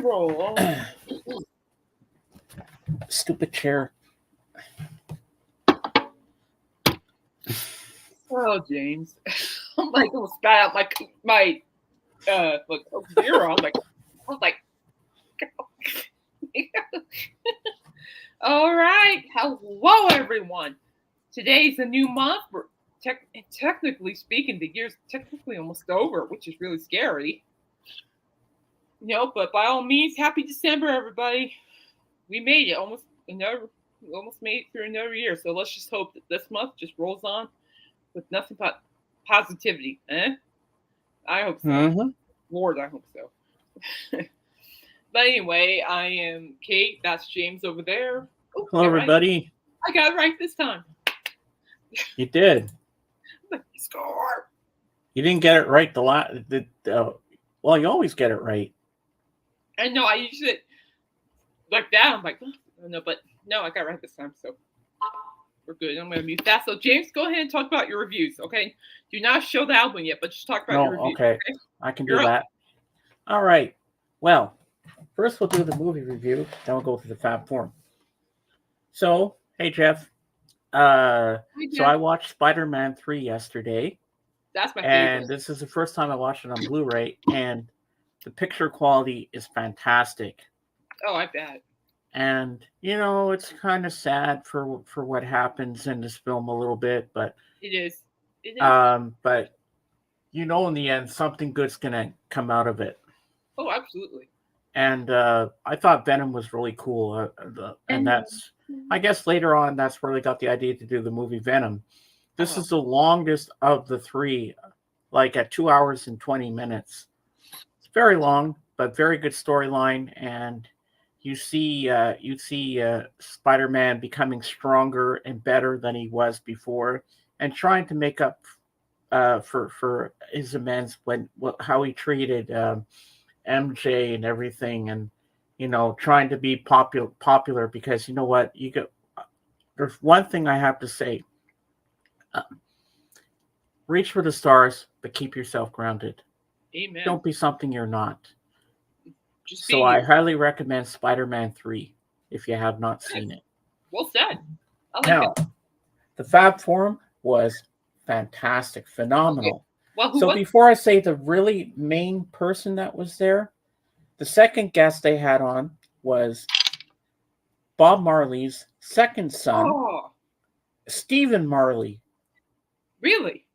roll. Stupid chair. Oh, James. I'm like, almost spat out my Coke Zero. I was like, all right. Hello, everyone. Today's a new month. Technically speaking, the year's technically almost over, which is really scary. But by all means, happy December, everybody. We made it almost made it through another year. So let's just hope that this month just rolls on with nothing but positivity. I hope so. Mm-hmm. Lord, I hope so. But anyway, I am Kate. That's James over there. Oh, hello, everybody. Right. I got it right this time. You did. Score. You didn't get it right well, you always get it right. I know. I usually like that. I'm like, oh, no, but no, I got it right this time. So we're good. I'm going to mute that. So James, go ahead and talk about your reviews. Okay. Do not show the album yet, but just talk about your reviews. Okay. I can do that. All right. Well, first we'll do the movie review. Then we'll go through the Fab Form. So, hey Jeff. So I watched Spider-Man 3 yesterday. That's my favorite. And this is the first time I watched it on Blu-ray, and the picture quality is fantastic. Oh, I bet. And it's kind of sad for what happens in this film a little bit, but it is. But in the end, something good's gonna come out of it. Oh, absolutely. And I thought Venom was really cool, and that's, I guess later on, that's where they got the idea to do the movie Venom. This is the longest of the three, like at 2 hours and 20 minutes. It's very long, but very good storyline, and you see Spider-Man becoming stronger and better than he was before, and trying to make up for his amends how he treated MJ and everything, and trying to be popular because there's one thing I have to say. Reach for the stars, but keep yourself grounded. Amen. Don't be something you're not. So I highly recommend Spider-Man 3 if you have not seen it. Well said. The Fab Forum was fantastic, phenomenal. Okay. Well, before I say the really main person that was there, the second guest they had on was Bob Marley's second son, Stephen Marley. Really?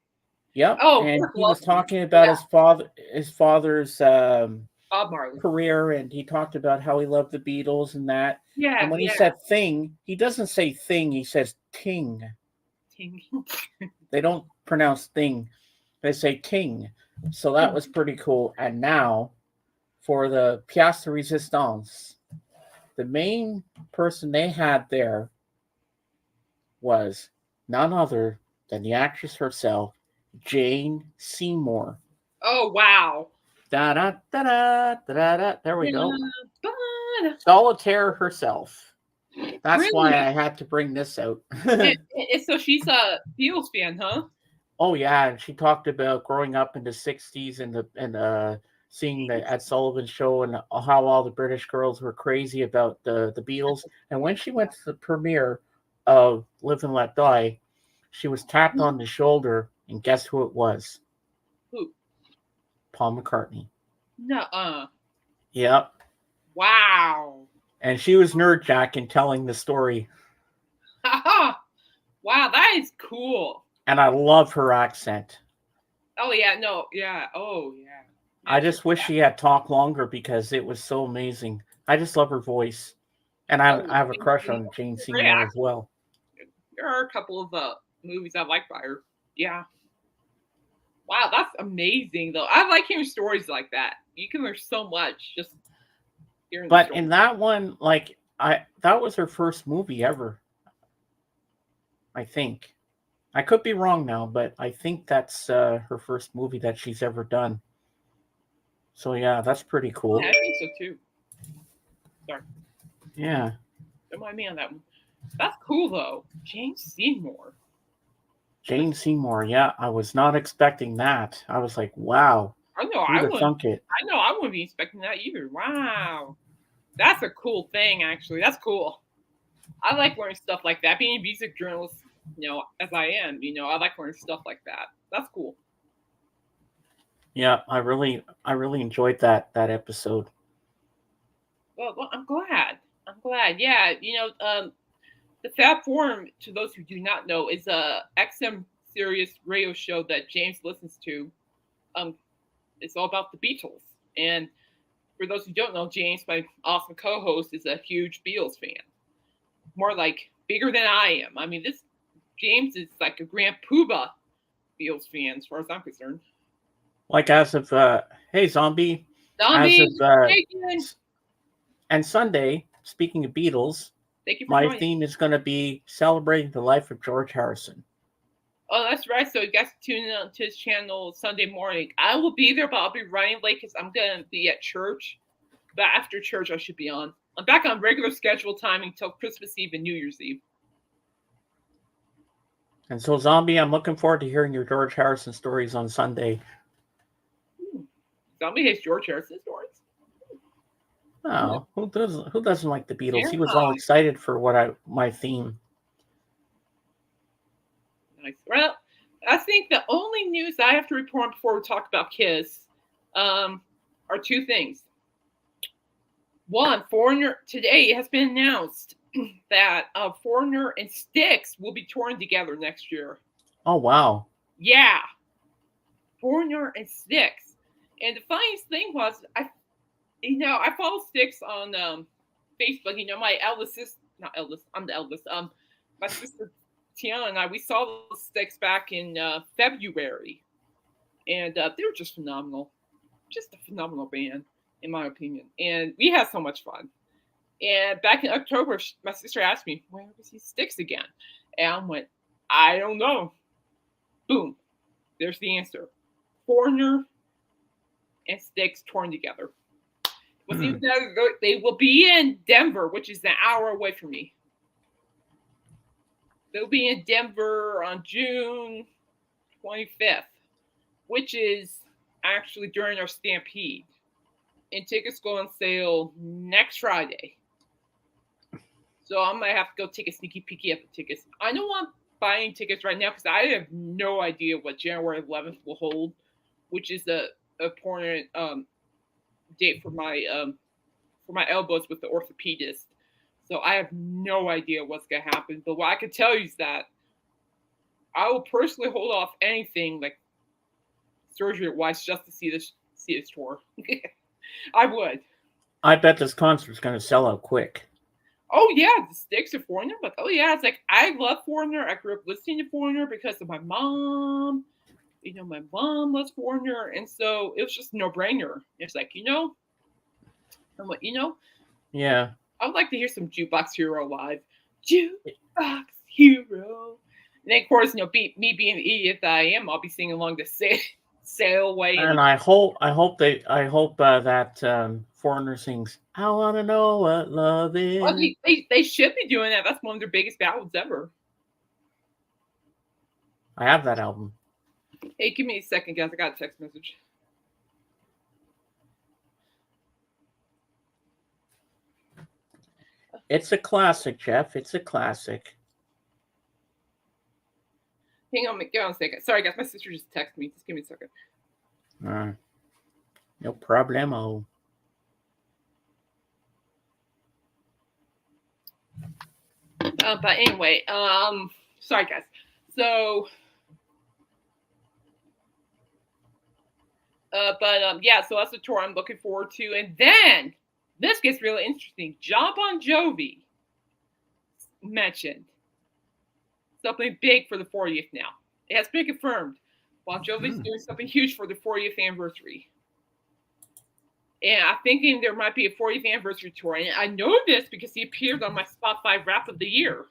Yep. And he was talking about his father's Bob Marley career, and he talked about how he loved the Beatles and that. Yeah. And when he said thing, he doesn't say thing, he says ting. Ting. They don't pronounce thing. They say ting. So that was pretty cool. And now for the pièce de résistance, the main person they had there was none other than the actress herself, Jane Seymour. Oh, wow. Da da da da da da. There we go. Solitaire herself. That's why I had to bring this out. So she's a Beatles fan, huh? Oh yeah, and she talked about growing up in the '60s and seeing the Ed Sullivan Show and how all the British girls were crazy about the Beatles. And when she went to the premiere of Live and Let Die, she was tapped on the shoulder, and guess who it was? Who? Paul McCartney. Nuh-uh. Yep. Wow. And she was nerdjacking telling the story. Wow, that is cool. And I love her accent. Oh, yeah, no, yeah, oh, yeah. I just wish she had talked longer because it was so amazing. I just love her voice. And I have a crush on Jane Seymour as well. There are a couple of movies I like by her. Yeah. Wow, that's amazing, though. I like hearing stories like that. You can learn so much just hearing the stories. In that one, that was her first movie ever. I think. I could be wrong now, but I think that's her first movie that she's ever done. So yeah, that's pretty cool. Yeah, I think so too. Sorry. Yeah. Don't mind me on that one. That's cool though. Jane Seymour. Jane Seymour, yeah. I was not expecting that. I was like, wow. I know Who'd I have wouldn't. thunk it? I know I wouldn't be expecting that either. Wow, that's a cool thing. Actually, that's cool. I like learning stuff like that. Being a music journalist, as I am, I like learning stuff like that. That's cool. Yeah, I really enjoyed that episode. Well, I'm glad. I'm glad. Yeah, the Fab Forum, to those who do not know, is a XM Sirius radio show that James listens to. Um, it's all about the Beatles. And for those who don't know, James, my awesome co-host, is a huge Beatles fan. More like bigger than I am. I mean, this James is like a Grand Poobah Beatles fan, as far as I'm concerned. Like as of hey zombie, Zombie, as of and Sunday. Speaking of Beatles, thank you for my joining. theme is going to be celebrating the life of George Harrison. Oh, that's right. So you guys tune in to his channel Sunday morning. I will be there, but I'll be running late because I'm going to be at church. But after church, I should be on. I'm back on regular schedule timing till Christmas Eve and New Year's Eve. And so, Zombie, I'm looking forward to hearing your George Harrison stories on Sunday. Zombie hates George Harrison stories. Oh, who doesn't like the Beatles? Yeah. He was all excited for my theme. Nice. Well, I think the only news I have to report before we talk about Kiss are two things. One, Foreigner today has been announced that Foreigner and Styx will be touring together next year. Oh wow! Yeah, Foreigner and Styx. And the funniest thing was, I follow Styx on Facebook. My eldest sister, not eldest, I'm the eldest. My sister Tiana and I, we saw the Styx back in February, and they were just phenomenal, just a phenomenal band in my opinion. And we had so much fun. And back in October, my sister asked me, "Where was he Styx again?" And I went, "I don't know." Boom, there's the answer. Foreigner and Styx touring together. They will be in Denver, which is an hour away from me. They'll be in Denver on June 25th, which is actually during our Stampede. And tickets go on sale next Friday. So I might have to go take a sneaky peeky at the tickets. I don't want buying tickets right now because I have no idea what January 11th will hold, which is a important date for my elbows with the orthopedist. So I have no idea what's gonna happen. But what I can tell you is that I will personally hold off anything like surgery wise just to see this tour. I would. I bet this concert's gonna sell out quick. Oh yeah, the Styx of Foreigner. But oh yeah, it's like I love Foreigner. I grew up listening to Foreigner because of my mom. My mom loves Foreigner, and so it was just a no-brainer. It's like, I'm like, yeah, I would like to hear some Jukebox Hero live. Jukebox Hero. And then, of course, me being the idiot that I am, I'll be singing along the Sail Away. And I hope that Foreigner sings "I Want to Know What Love Is." Well, they should be doing that. That's one of their biggest ballads ever. I have that album. Hey, give me a second, guys. I got a text message. It's a classic, Jeff. It's a classic. Hang on a second. Sorry, guys. My sister just texted me. Just give me a second. No problemo. But anyway, sorry, guys. So, yeah. So that's the tour I'm looking forward to, and then this gets really interesting. Jon Bon Jovi mentioned something big for the 40th now. It has been confirmed. Bon Jovi's doing something huge for the 40th anniversary. And I'm thinking there might be a 40th anniversary tour. And I know this because he appeared on my Spotify Rap of the Year.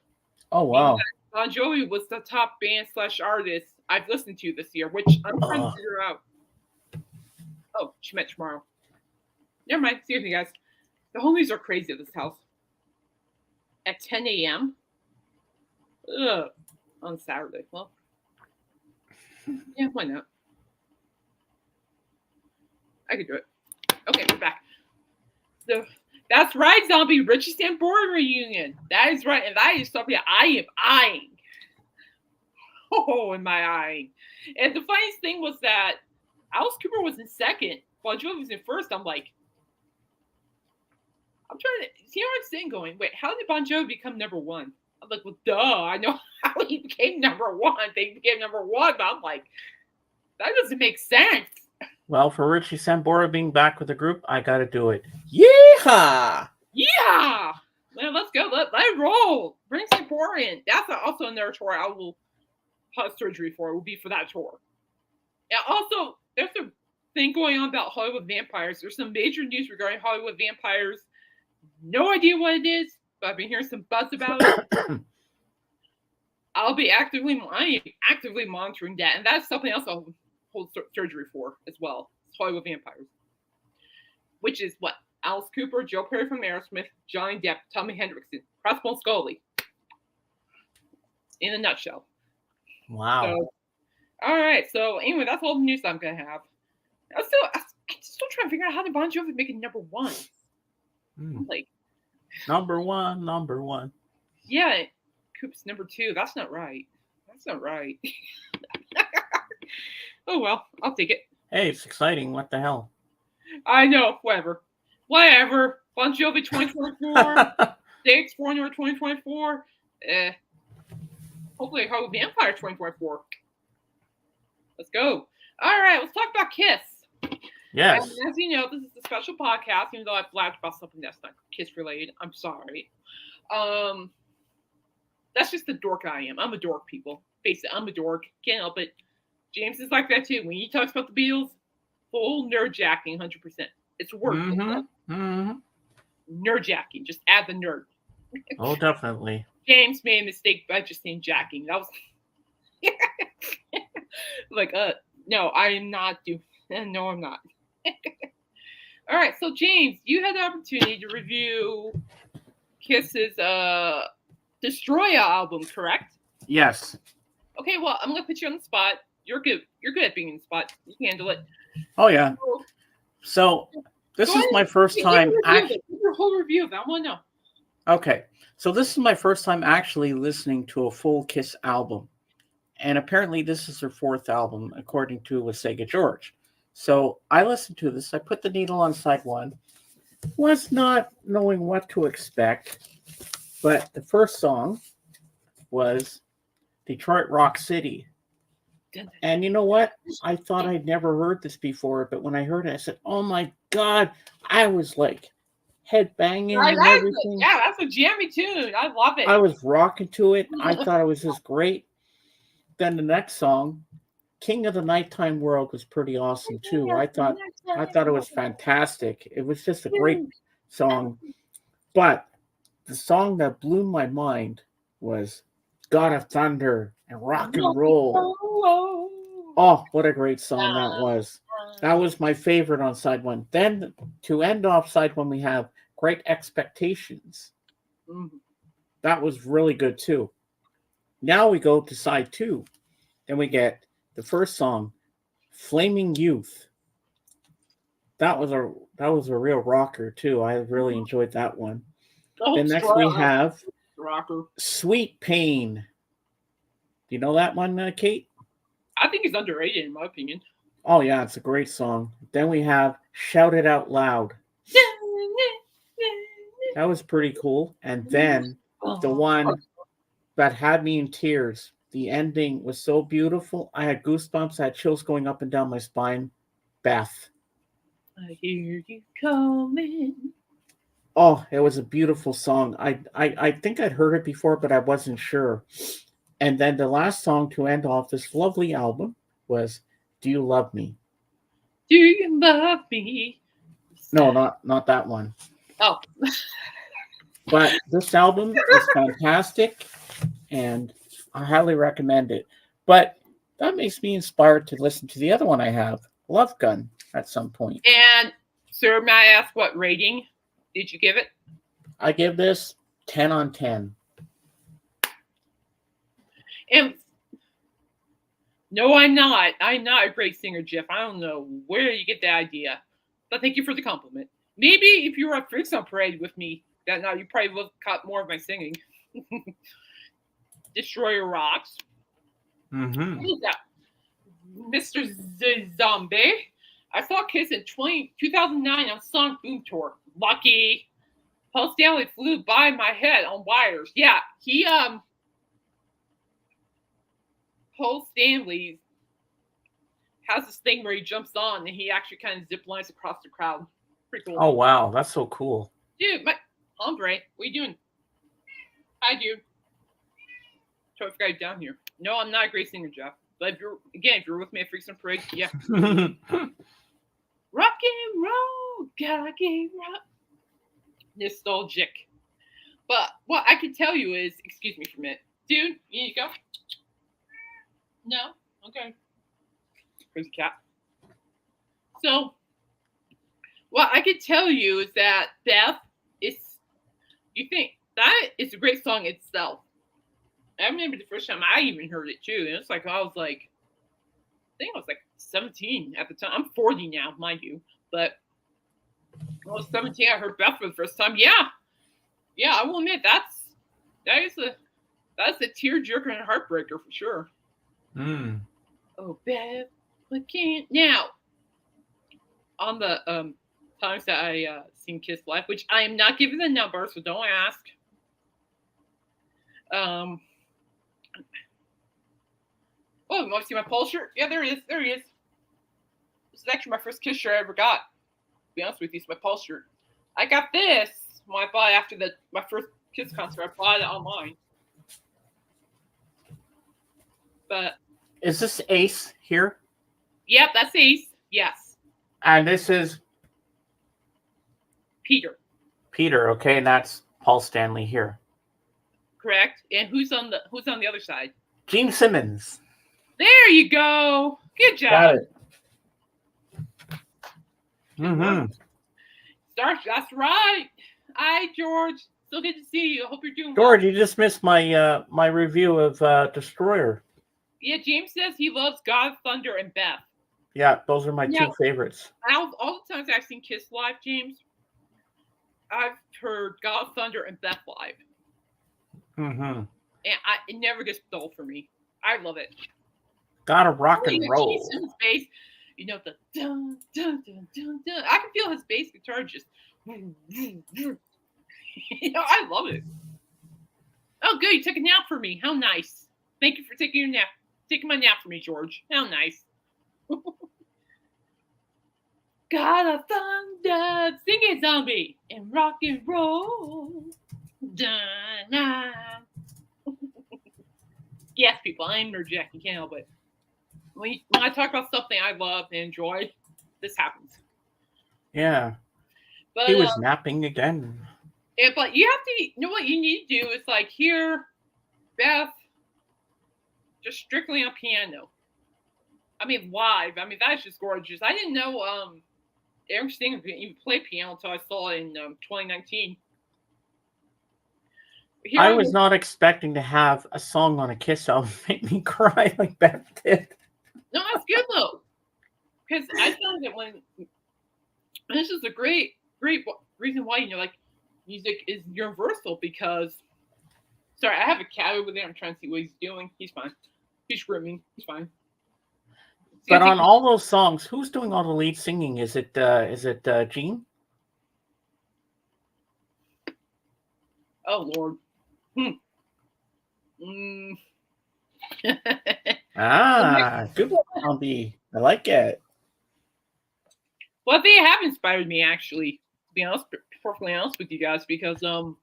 Oh, wow. Bon Jovi was the top band / artist I've listened to this year, which I'm trying to figure out. Oh, she met tomorrow. Never mind. Excuse me, guys. The homies are crazy at this house. At 10 a.m. On Saturday. Well, yeah, why not? I can do it. Okay, we're back. So that's right, zombie. Richie Sambora reunion. That is right, and that is something I am eyeing. Oh, am I eyeing? And the funniest thing was that Alice Cooper was in second, Bon Jovi was in first. I'm like, I'm trying to see what I'm saying. Going, wait, how did Bon Jovi become number one? I'm like, well, duh, I know how he became number one. They became number one, but I'm like, that doesn't make sense. Well, for Richie Sambora being back with the group, I gotta do it. Yeehaw! Yeah, man, let's go. Let roll. Bring Sambora in. That's also another tour I will have surgery for. It will be for that tour. And also, there's a thing going on about Hollywood vampires. There's some major news regarding Hollywood vampires. No idea what it is, but I've been hearing some buzz about it. I'll be actively monitoring that, and that's something else I'll hold surgery for as well. It's Hollywood vampires, which is what Alice Cooper, Joe Perry from Aerosmith, Johnny Depp, Tommy Hendrickson, Crossbone Scully. In a nutshell. Wow. So, all right. So anyway, that's all the news I'm gonna have. I'm still trying to figure out how did Bon Jovi make it number one. Like number one. Yeah, Coop's number two. That's not right. Oh well, I'll take it. Hey, it's exciting. What the hell? I know. Whatever. Bon Jovi 2024. Dates for 2024. Hopefully, Hollywood Vampire 2024. Let's go. All right, let's talk about Kiss. Yes. And as you know, this is a special podcast, even though I've blabbed about something that's not Kiss related. I'm sorry. That's just the dork I am. I'm a dork, people. Face it, I'm a dork. Can't help it. James is like that too. When he talks about the Beatles, full nerd jacking, 100%. It's work. Nerd jacking. Just add the nerd. Oh, definitely. James made a mistake by just saying jacking. That was like, no, I am not doing. No, I'm not. All right, so James, you had the opportunity to review Kiss's Destroya album, correct? Yes. Okay, well, I'm gonna put you on the spot. You're good. You're good at being in the spot. You can handle it. Oh yeah. So this is my first time. Give your whole review of it. I want to know. Okay, so this is my first time actually listening to a full Kiss album, and apparently this is their fourth album, according to Sega George. So I listened to this. I put the needle on side one. Was not knowing what to expect, but the first song was Detroit Rock City. And you know what? I thought I'd never heard this before, but when I heard it, I said, oh my God. I was like head banging and everything. Yeah, that's a jammy tune. I love it. I was rocking to it. I thought it was just great. Then the next song, King of the Nighttime World, was pretty awesome too. I thought it was fantastic. It was just a great song. But the song that blew my mind was God of Thunder and Rock and Roll. Oh, what a great song that was. That was my favorite on side one. Then to end off side one, we have Great Expectations. That was really good too. Now we go to side two. Then we get the first song, Flaming Youth. That was a real rocker too. I really enjoyed that one. Then next we have Sweet Pain. Do you know that one, Kate? I think it's underrated in my opinion. Oh yeah, it's a great song. Then we have Shout It Out Loud. That was pretty cool. And then the one that had me in tears. The ending was so beautiful. I had goosebumps. I had chills going up and down my spine. Beth. I hear you coming. Oh, it was a beautiful song. I think I'd heard it before, but I wasn't sure. And then the last song to end off this lovely album was Do You Love Me? Do you love me? No, not that one. Oh. But this album is fantastic, and I highly recommend it. But that makes me inspired to listen to the other one I have, Love Gun, at some point. And, sir, may I ask what rating did you give it? I give this 10 on 10. And no, I'm not. I'm not a great singer, Jeff. I don't know where you get that idea. But thank you for the compliment. Maybe if you were at Freakzone Parade with me that night, you probably would have caught more of my singing. Destroyer Rocks. Mm-hmm. What is that? Mr. Zombie. I saw Kiss in 2009 on Sonic Boom Tour. Lucky. Paul Stanley flew by my head on wires. Yeah, he Paul Stanley has this thing where he jumps on and he actually kind of zip lines across the crowd. Pretty cool. Oh wow, that's so cool. Dude, my hombre, what are you doing? Hi, dude. Totally forgot you down here. No, I'm not a great singer, Jeff. But if you're with me at Freakzone Parade, yeah. Rock and roll, gotta get rock. Nostalgic. But what I can tell you is, excuse me for a minute. Dude, you need to go? No? Okay. Crazy cat. So, what I can tell you is that Beth you think that is a great song itself. I remember the first time I even heard it too. And it's like, I think I was like 17 at the time. I'm 40 now, mind you. But when I was 17, I heard Beth for the first time. Yeah, I will admit that is a tearjerker and a heartbreaker for sure. Mm. Oh, Beth, I can't now. On the times that I seen Kiss live, which I am not giving the number, so don't ask. Oh, you want to see my Pulse shirt? Yeah, there he is. This is actually my first Kiss shirt I ever got. To be honest with you, it's my Pulse shirt. I got this when I bought it after my first Kiss concert. I bought it online. But Is this Ace here? Yep, that's Ace. Yes. And this is Peter. Okay, and that's Paul Stanley here. Correct. And who's on the other side? Gene Simmons. There you go. Good job. Got it. Mm-hmm. Starch, that's right. Hi, George. So good to see you. I hope you're doing George, well. you just missed my my review of Destroyer. Yeah, James says he loves God, Thunder, and Beth. Yeah, those are my two favorites. Out of all the times I've seen Kiss live, James, I've heard God, Thunder, and Beth live. Mm-hmm. And it never gets dull for me. I love it. Gotta rock and roll. Bass, you know, the dun, dun, dun, dun, dun. I can feel his bass guitar just. You know, I love it. Oh, good. You took a nap for me. How nice. Thank you for taking your nap. Taking my nap for me, George. How nice. Gotta thunder, sing it, zombie, and rock and roll. Dun, dun. Yes, people, I'm interjecting. Can't help it. When I talk about something I love and enjoy, this happens. Yeah. But he was napping again. Yeah, but you have to. You know what you need to do is like hear Beth just strictly on piano. I mean, live. I mean, that's just gorgeous. I didn't know Eric Singer even play piano until I saw it in 2019. I was not expecting to have a song on a Kiss album make me cry like Beth did. No, that's good though, because I found that when this is a great reason why like music is universal. Because sorry, I have a cat over there. I'm trying to see what he's doing. He's fine. He's screaming. He's fine. But on all those songs, who's doing all the lead singing? Is it Gene? Oh Lord. Good one, Zombie. I like it. Well, they have inspired me actually. To be honest, perfectly honest with you guys, because you know,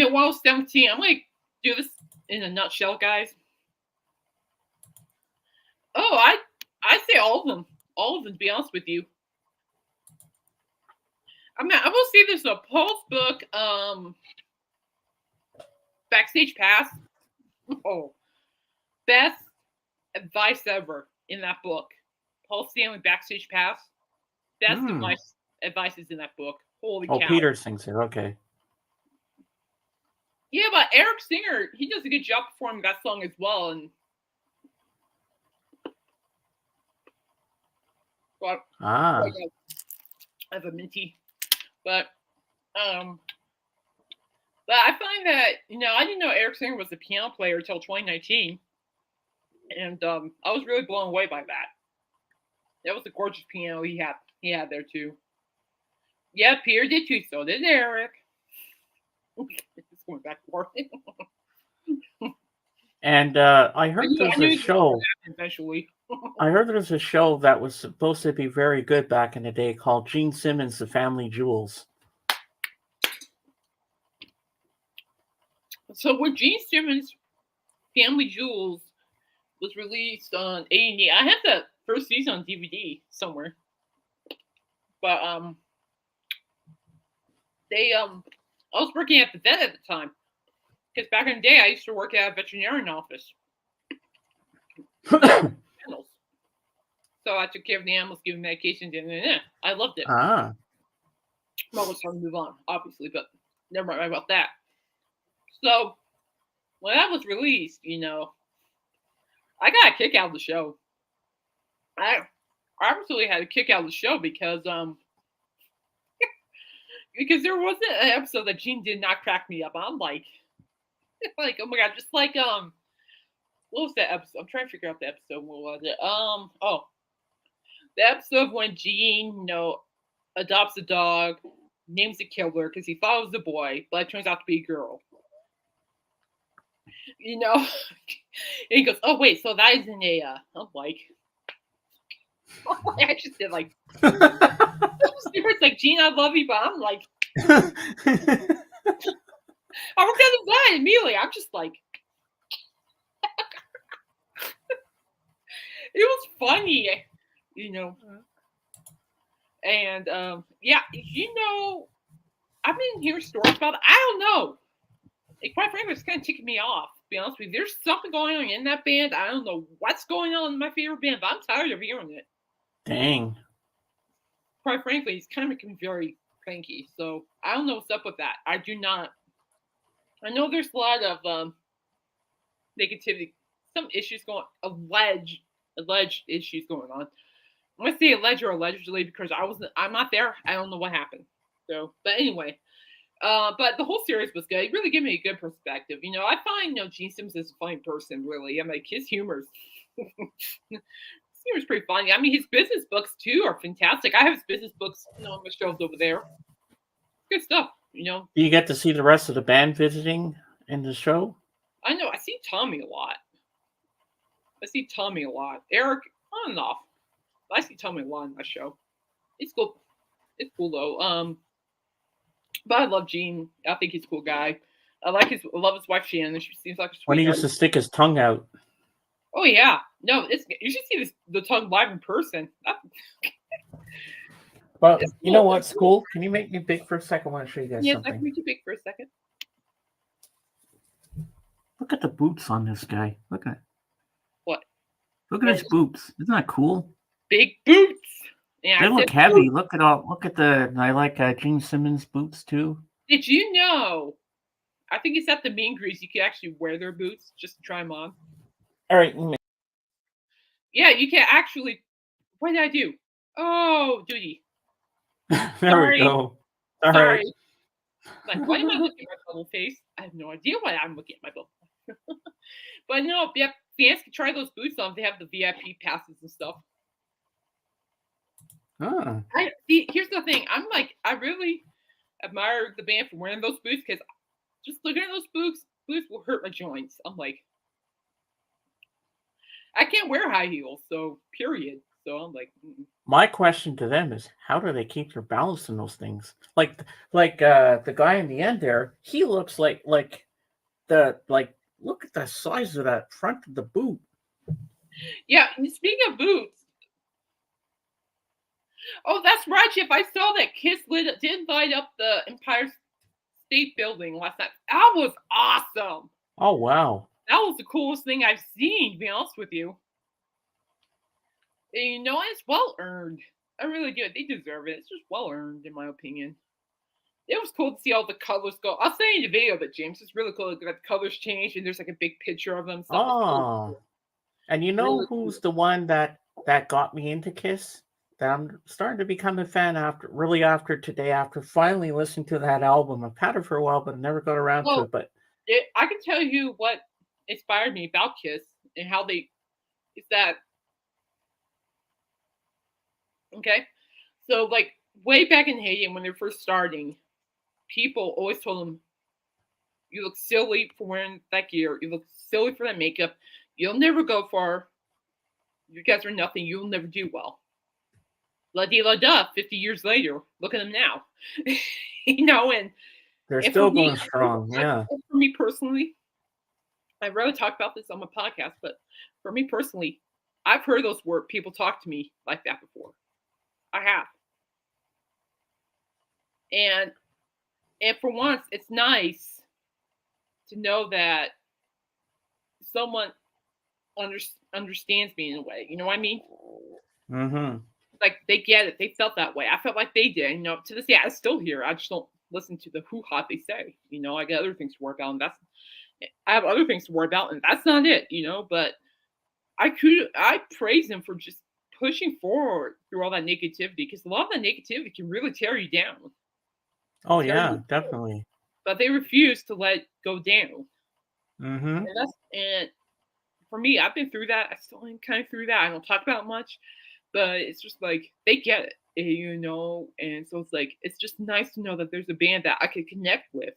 when I was 17, I'm like do this in a nutshell, guys. Oh, I say all of them. All of them, to be honest with you. I mean, I will say there's a Paul's book, Backstage Pass. Oh, best advice ever in that book. Paul Stanley Backstage Pass. Best advice is in that book. Holy cow. Oh, Peter sings it. Okay. Yeah, but Eric Singer, he does a good job performing that song as well. And But Ah. yeah, I have a minty. But but I find that I didn't know Eric Singer was a piano player until 2019, and I was really blown away by that. That was a gorgeous piano he had there too. Yeah, Pierre did too. So did Eric. It's going back and forth. And I heard I knew there's it a was show. gonna happen eventually. I heard there's a show that was supposed to be very good back in the day called Gene Simmons: The Family Jewels. So when Gene Simmons' Family Jewels was released on A&E, I had the first season on DVD somewhere. But I was working at the vet at the time. Because back in the day, I used to work at a veterinarian office. Animals. So I took care of the animals, giving medications, and I loved it. Ah. Well, it's time to move on, obviously, but never mind about that. So when that was released, I got a kick out of the show. I absolutely had a kick out of the show because there wasn't an episode that Gene did not crack me up. I'm like oh my god, just like what was that episode? I'm trying to figure out the episode. What was it? The episode when Gene, adopts a dog, names a killer because he thought it was a boy, but it turns out to be a girl. And he goes, "Oh wait, so that isn't a." I'm like, I just did like. It's like, Gene, I love you, but I'm like, I worked at the vet immediately. I'm just like, it was funny, And yeah, I've been hearing stories about it. I don't know. Quite frankly, it's kind of ticking me off. To be honest with you, there's something going on in that band. I don't know what's going on in my favorite band, but I'm tired of hearing it. Dang. Quite frankly, he's kind of making me very cranky. So I don't know what's up with that. I do not. I know there's a lot of negativity, some issues alleged issues going on. I'm gonna say alleged or allegedly because I'm not there. I don't know what happened. So, but anyway, but the whole series was good. It really gave me a good perspective. I find Gene Simmons is a funny person. Really, his humor's pretty funny. His business books too are fantastic. I have his business books, on my shelves over there. Good stuff. Do you get to see the rest of the band visiting in the show? I know. I see Tommy a lot. Eric, on and off. I see Tommy a lot in my show. It's cool. It's cool though. But I love Gene. I think he's a cool guy. I love his wife Shannon. She seems like a sweetheart. When he used to stick his tongue out. Oh yeah. No, you should see the tongue live in person. But you know what's cool? Can you make me big for a second? I want to show you guys something. Yes, I can make you big for a second. Look at the boots on this guy. Look at it. What? Look at his boots. Isn't that cool? Big boots. Yeah, they look heavy. Look at I like Gene Simmons boots too. Did you know? I think it's at the Mean Grease. You can actually wear their boots just to try them on. All right. Yeah, you can actually. What did I do? Oh, duty. There we go. All Sorry. Right. Like, why am I looking at my bubble face? I have no idea why I'm looking at my bubble. But no, yeah, fans can try those boots on if they have the VIP passes and stuff. Oh. Here's the thing. I really admire the band for wearing those boots because just looking at those boots will hurt my joints. I'm like, I can't wear high heels, so period. So I'm like, my question to them is, how do they keep their balance in those things? Like the guy in the end there, he looks like look at the size of that front of the boot. Yeah, speaking of boots, oh, that's right, Jeff. I saw that Kiss did light up the Empire State Building last night. That was awesome. Oh wow, that was the coolest thing I've seen. To be honest with you. And, it's well earned. I really do. They deserve it. It's just well earned, in my opinion. It was cool to see all the colors go. I'll send you the video, but James, it's really cool. The colors change, and there's like a big picture of them. Oh, and you know really who's cool. The one that got me into Kiss? that I'm starting to become a fan after today, after finally listening to that album. I've had it for a while, but I never got around to Well, it. But I can tell you what inspired me about Kiss and how they is that okay. So like way back in Haiti when they're first starting, people always told them, "You look silly for wearing that gear. You look silly for that makeup. You'll never go far. You guys are nothing. You'll never do well." La di la da. 50 years later, look at them now. And they're and for still me, going strong. Yeah. for me personally, I'd rather talk about this on my podcast, but for me personally, I've heard those word people talk to me like that before. I have. And for once, it's nice to know that someone under, understands me in a way. You know what I mean? Mm-hmm. Like they get it. They felt that way. I felt like they did. To this day, I still hear. I just don't listen to the hoo-ha they say. I got other things to worry about, and I have other things to worry about, and that's not it. But I praise them for just pushing forward through all that negativity, because a lot of that negativity can really tear you down. Oh Tear yeah, you down. definitely. But they refuse to let it go down. Mm-hmm. And for me, I've been through that. I still am kind of through that. I don't talk about it much, but it's just like they get it, and so it's just nice to know that there's a band that I could connect with.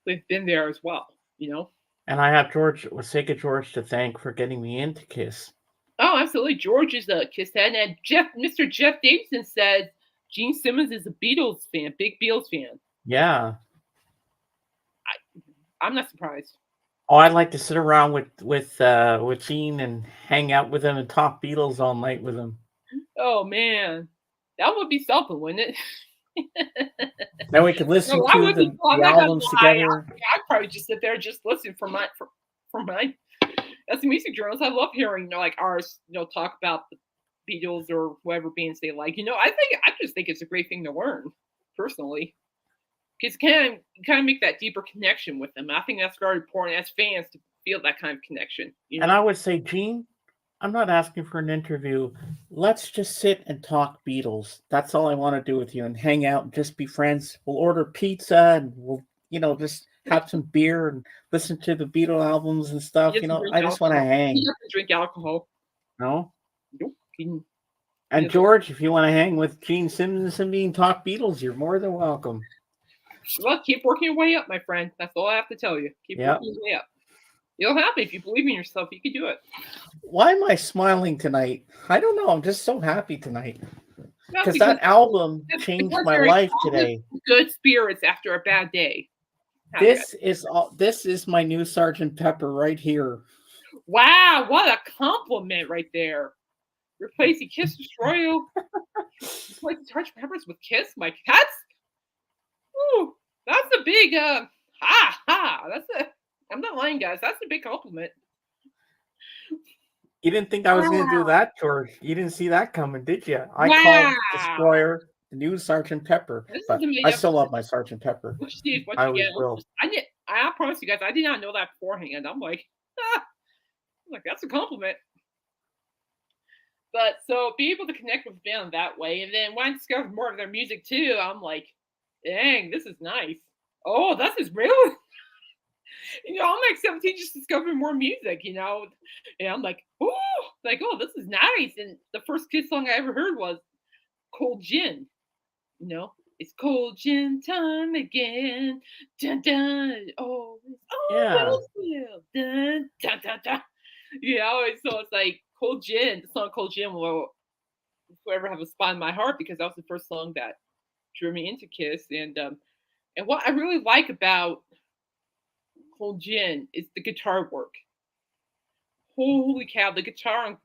They've been there as well. And I have Sega George to thank for getting me into Kiss. Oh, absolutely. George is a Kiss head, and Mr. Jeff Davidson said Gene Simmons is a Beatles fan, big Beatles fan. Yeah. I'm not surprised. Oh, I'd like to sit around with Gene and hang out with him and talk Beatles all night with him. Oh man, that would be something, wouldn't it? Then we could listen to the albums together. I'd probably just sit there and just listen for my as a music journalist. I love hearing like artists talk about the Beatles or whatever bands they like. I just think it's a great thing to learn personally, because kind of make that deeper connection with them. I think that's very important as fans to feel that kind of connection. And I would say, Gene, I'm not asking for an interview. Let's just sit and talk Beatles. That's all I want to do with you, and hang out and just be friends. We'll order pizza and we'll, just have some beer and listen to the Beatle albums and stuff. I just want to hang. He doesn't drink alcohol. No? Nope. And George, if you want to hang with Gene Simmons and me and talk Beatles, you're more than welcome. Well, keep working your way up, my friend. That's all I have to tell you. Keep working your way up. You'll happen. If you believe in yourself, you can do it. Why am I smiling tonight? I don't know. I'm just so happy tonight. Because that album changed my life today. Good spirits after a bad day. This is my new Sgt. Pepper right here. Wow, what a compliment right there. Replacing Kiss Destroy You. Replacing Sgt. Peppers with Kiss, my cats. Ooh, that's a big I'm not lying, guys. That's a big compliment. You didn't think I was going to do that, George? You didn't see that coming, did you? I called Destroyer the new Sgt. Pepper, but I still love my Sgt. Pepper. I always will. I promise you guys, I did not know that beforehand. I'm like, that's a compliment. But so be able to connect with the band that way, and then when I discovered more of their music too, I'm like, dang, this is nice. Oh, this is really. I'm like 17, just discovering more music, and I'm like, oh, this is nice. And the first Kiss song I ever heard was Cold Gin. It's cold gin time again. Dun, dun. Oh, yeah. Dun, dun, dun, dun. So it's like Cold Gin. The song Cold Gin will forever have a spot in my heart, because that was the first song that drew me into Kiss. And what I really like about Cold Gin is the guitar work. Holy cow, the guitar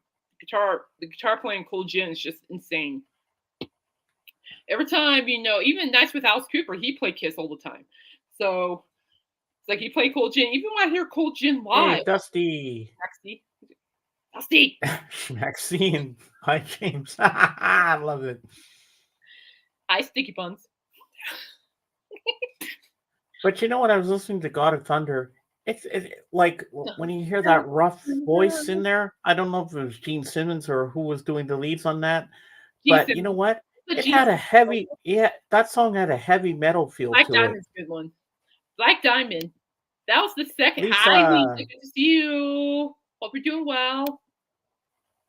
playing Cold Gin is just insane. Every time, even Nights with Alice Cooper, he played Kiss all the time. So it's like he played Cold Gin. Even when I hear Cold Gin live. Hey, Dusty. Maxine. Hi, James. I love it. Hi, Sticky Buns. But you know what? I was listening to God of Thunder. It's like when you hear that rough voice in there. I don't know if it was Gene Simmons or who was doing the leads on that. But Jesus, you know what? the It had Jesus. a heavy, yeah, that song had a heavy metal feel Black to it. Diamond's a good one. Black Diamond. That was the second. Hi, Lisa. Lisa, Good to see you. Hope you're doing well.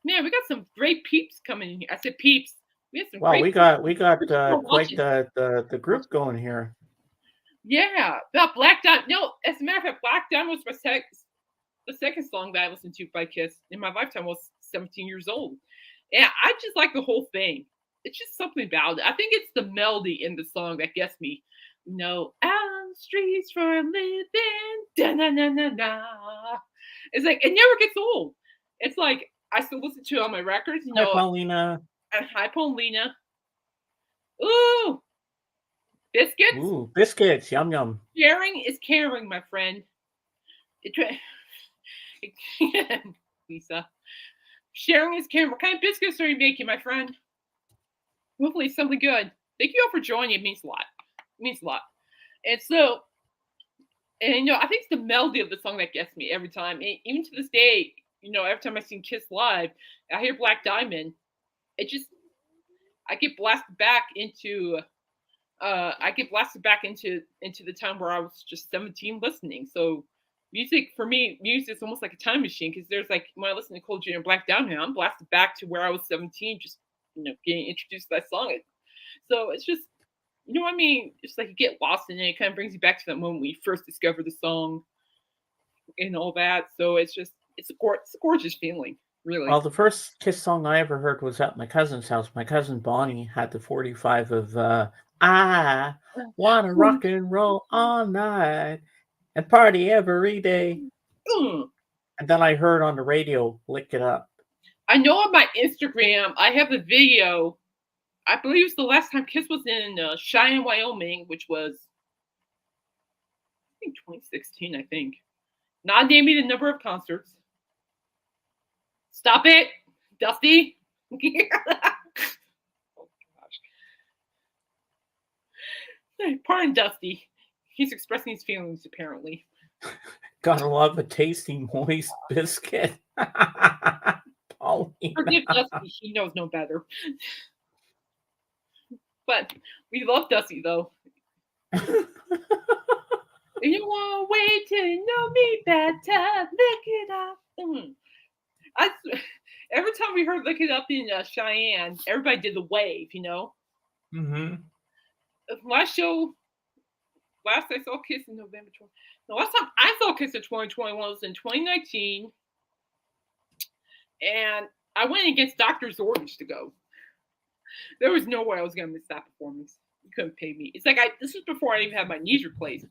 Man, we got some great peeps coming in here. I said peeps. We have some well, great we peeps. got We're quite watching. the group going here. Yeah, that Black Diamond. No, as a matter of fact, Black Diamond was the second song that I listened to by Kiss in my lifetime. I was 17 years old. And I just like the whole thing. It's just something about it. I think it's the melody in the song that gets me. No, out on the streets for a living. Da-na-na-na-na. It's like, it never gets old. It's like, I still listen to it on my records. Hi, Paulina. Hi, Paulina. Ooh, biscuits. Ooh, biscuits, yum yum. Sharing is caring, my friend. Lisa. Sharing is caring. What kind of biscuits are you making, my friend? Hopefully something good. Thank you all for joining. It means a lot. It means a lot. And so, and I think it's the melody of the song that gets me every time. And even to this day, every time I sing Kiss live, I hear Black Diamond. It just, I get blasted back into the time where I was just 17 listening. So music for me, music is almost like a time machine, because there's like, when I listen to Cold J and Black Diamond, I'm blasted back to where I was 17, just getting introduced to that song. So it's just, what I mean? It's like you get lost in it. It kind of brings you back to that moment when you first discovered the song and all that. So it's a gorgeous feeling, really. Well, the first Kiss song I ever heard was at my cousin's house. My cousin Bonnie had the 45 of I Wanna Rock and Roll All Night and Party Every Day. And then I heard on the radio, Lick It Up. I know on my Instagram, I have a video. I believe it was the last time Kiss was in Cheyenne, Wyoming, which was, I think, 2016, I think. Not naming the number of concerts. Stop it, Dusty. Oh, gosh. Pardon Dusty. He's expressing his feelings, apparently. Gotta love a tasty, moist biscuit. Forgive Dusty. He knows no better. But we love Dusty, though. You want to wait till you know me better. Lick it up. Every time we heard Lick It Up in Cheyenne, everybody did the wave, Mm-hmm. Last I saw Kiss in November 20. The last time I saw Kiss in 2021 was in 2019. And I went against Doctor's orders to go. There was no way I was going to miss that performance. You couldn't pay me. It's like, this was before I even had my knees replaced.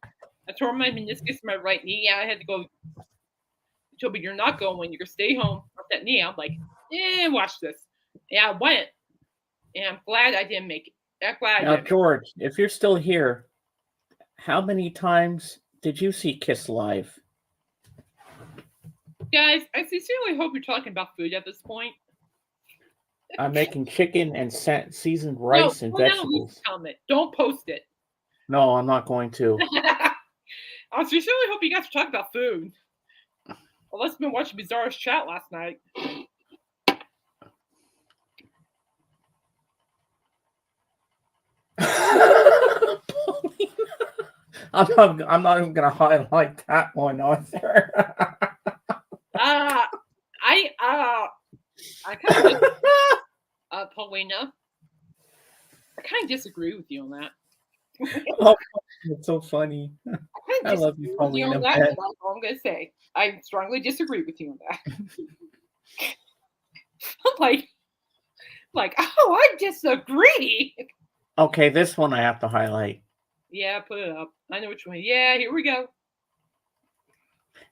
I tore my meniscus in my right knee. I had to go. He told me, you're not going. You're going to stay home with that knee. I'm like, watch this. Yeah, I went. And I'm glad I didn't make it. I'm glad now, George, if you're still here, how many times did you see Kiss live? Guys, I sincerely hope you're talking about food at this point. I'm making chicken and seasoned rice and vegetables. Comment. Don't post it. No, I'm not going to. I sincerely hope you guys are talking about food. Unless I've been watching Bizarre's chat last night. I'm not even gonna highlight that one either. I kind of Paulina. I kind of disagree with you on that. Oh, it's so funny. I love you, Paulina. That's all I'm gonna say. I strongly disagree with you on that. I'm like, oh, I disagree. Okay, this one I have to highlight. Yeah, put it up. I know which one. Yeah, here we go.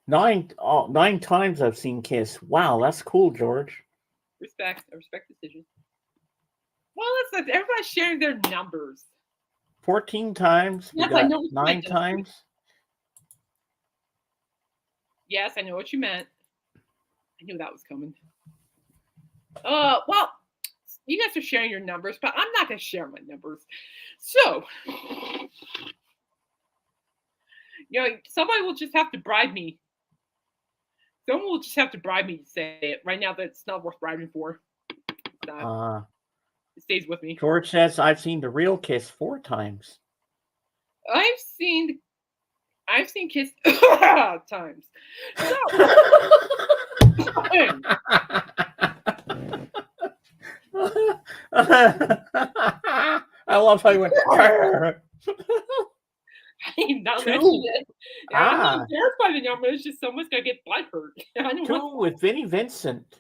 9 times I've seen Kiss. Wow, that's cool, George. I respect decisions. Well, it's like everybody's sharing their numbers. 14 times. We got 9 times. Yes, I know what you meant. I knew that was coming. Well, you guys are sharing your numbers, but I'm not going to share my numbers. So, somebody will just have to bribe me. Someone will just have to bribe me to say it. Right now, that's not worth bribing for. It's stays with me. George says, I've seen the real Kiss 4 times. I've seen Kiss times. So, I love how you went. I'm not Two. mentioning it. I'm Ah. not embarrassed by the number. It's just someone's gonna get butt hurt. I don't 2 want with Vinnie Vincent.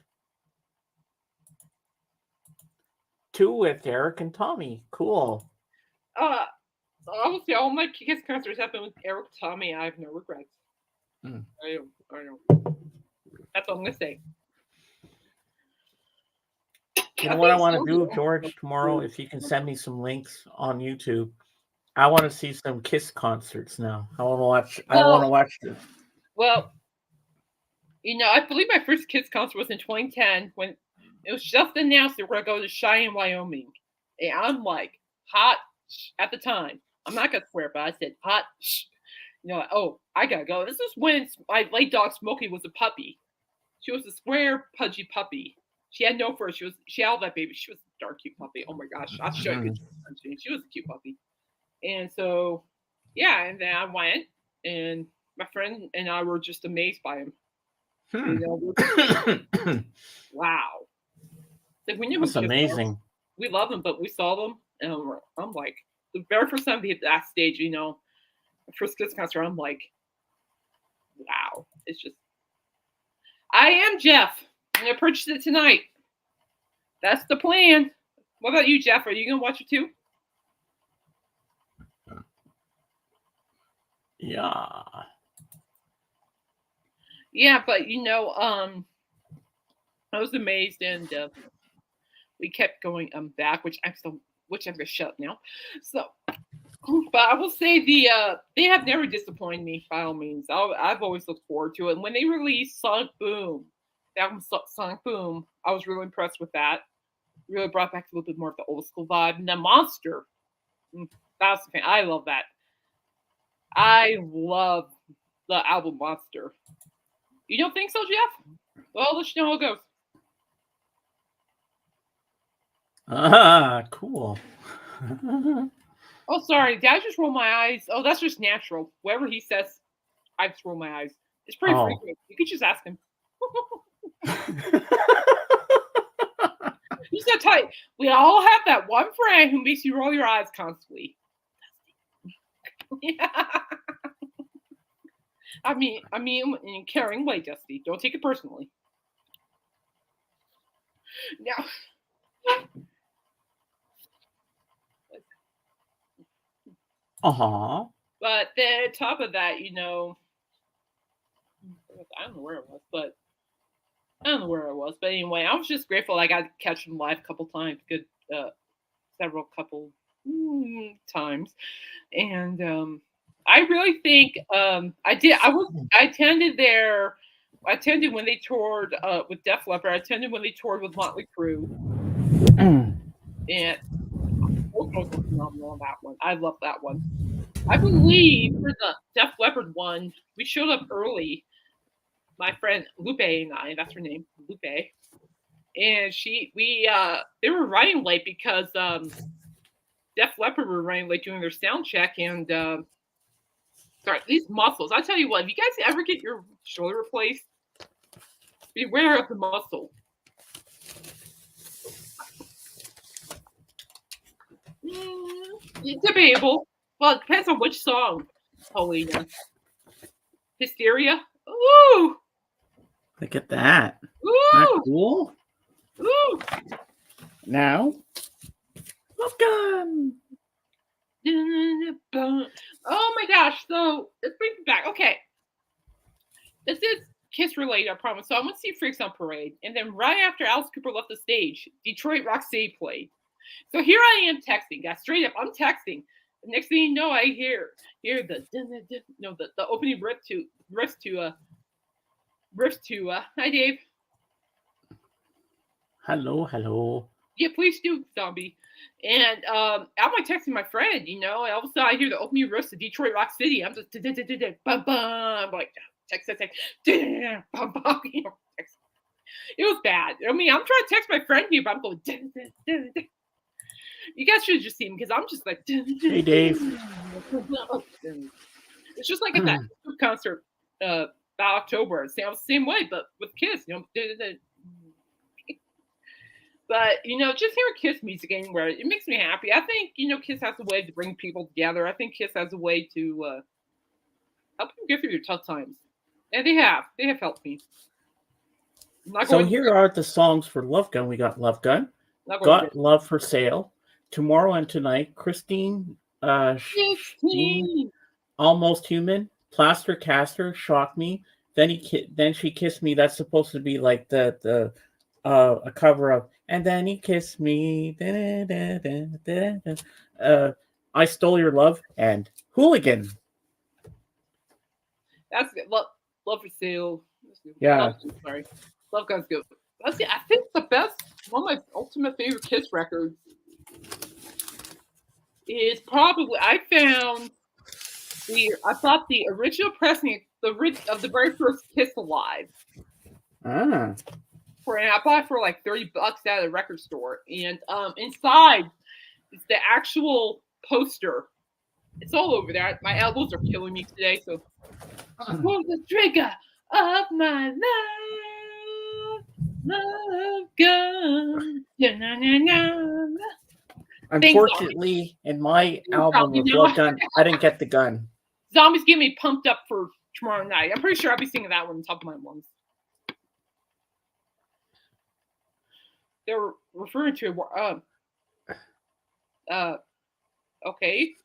2 with Eric and Tommy. Cool. Obviously, all my Kiss concerts have been with Eric Tommy. I have no regrets. Mm. I don't. That's all I'm gonna say. You know what I want to do, George, tomorrow? If you can send me some links on YouTube, I want to see some Kiss concerts now. I want to watch this. Well, I believe my first Kiss concert was in 2010 when it was just announced that we're gonna go to Cheyenne, Wyoming, and I'm like hot at the time. I'm not gonna swear, but I said hot. Oh, I gotta go. This is when my late dog Smokey was a puppy. She was a square, pudgy puppy. She had no fur. She had that baby. She was a dark, cute puppy. Oh my gosh, I'll show you. She was a cute puppy. And so, yeah, and then I went, and my friend and I were just amazed by him. Wow. Like we knew That's amazing. We love them, but we saw them, and I'm like, the very first time we hit that stage, the first Kiss concert, I'm like, wow. It's just, I am Jeff. I'm gonna purchase it tonight. That's the plan. What about you, Jeff? Are you gonna watch it too? Yeah. Yeah, but I was amazed, and we kept going back, which I'm gonna shut now. So, but I will say they have never disappointed me by all means. I've always looked forward to it. And when they released Sonic Boom, that was Sonic Boom, I was really impressed with that. Really brought back a little bit more of the old school vibe. And then Monster, that's I love that. I love the album Monster. You don't think so, Jeff? Well, let's know how it goes. Ah, cool. Oh, sorry. Did I just roll my eyes? Oh, that's just natural. Whatever he says, I just roll my eyes. It's pretty frequent. You could just ask him. He's so tight. We all have that one friend who makes you roll your eyes constantly. Yeah. I mean, in a caring way, Dusty. Don't take it personally. Now, but then on top of that, I don't know where it was, but anyway, I was just grateful I got to catch him live a couple times, several times, and I really think I attended when they toured with Def Leppard. I attended when they toured with Motley Crue, and phenomenal on that one. I love that one. I believe for the Def Leppard one, we showed up early. My friend Lupe and I, that's her name, Lupe, and they were running late because Def Leppard were running late doing their sound check, and sorry, these muscles. I tell you what, if you guys ever get your shoulder replaced, beware of the muscle. It's debatable. Well, it depends on which song, Paulina. Hysteria. Ooh. Look at that. Ooh. Not cool. Ooh. Now, welcome. Oh my gosh! So let's bring it back. Okay, this is Kiss related, I promise. So I went to see Freaks on Parade, and then right after Alice Cooper left the stage, Detroit Rock City played. So here I am texting, guys. Straight up, I'm texting. The next thing you know, I hear the opening riff to hi Dave. Hello. Yeah, please do, zombie. And I'm like texting my friend, and all of a sudden I hear the opening riff to Detroit Rock City. I'm just I'm like text, text. It was bad. I mean, I'm trying to text my friend here, but I'm going. You guys should just see him because I'm just like, Hey, Dave. It's just like at that concert about October. Same way, but with Kiss, But just hearing Kiss music anywhere, it makes me happy. I think Kiss has a way to bring people together. I think Kiss has a way to help you get through your tough times, and they have helped me. So here are the songs for Love Gun. We got Love Gun, Got Love for Sale, Tomorrow and Tonight, Christine, Almost Human, Plaster Caster, Shock Me. Then She Kissed Me. That's supposed to be like a cover of And Then He Kissed Me. I Stole Your Love and Hooligan. That's good. Love for Sale. Yeah. Sorry. Love Gun's good. I think the best, one of my ultimate favorite Kiss records is probably, I thought the original pressing of the very first Kiss Alive. Ah. I bought it for like $30 at a record store. And inside is the actual poster. It's all over there. My elbows are killing me today, so pull the trigger of my love gun. Unfortunately, in my album of Love Gun, I didn't get the gun. Zombies get me pumped up for tomorrow night. I'm pretty sure I'll be singing that one on top of my lungs. They're referring to okay.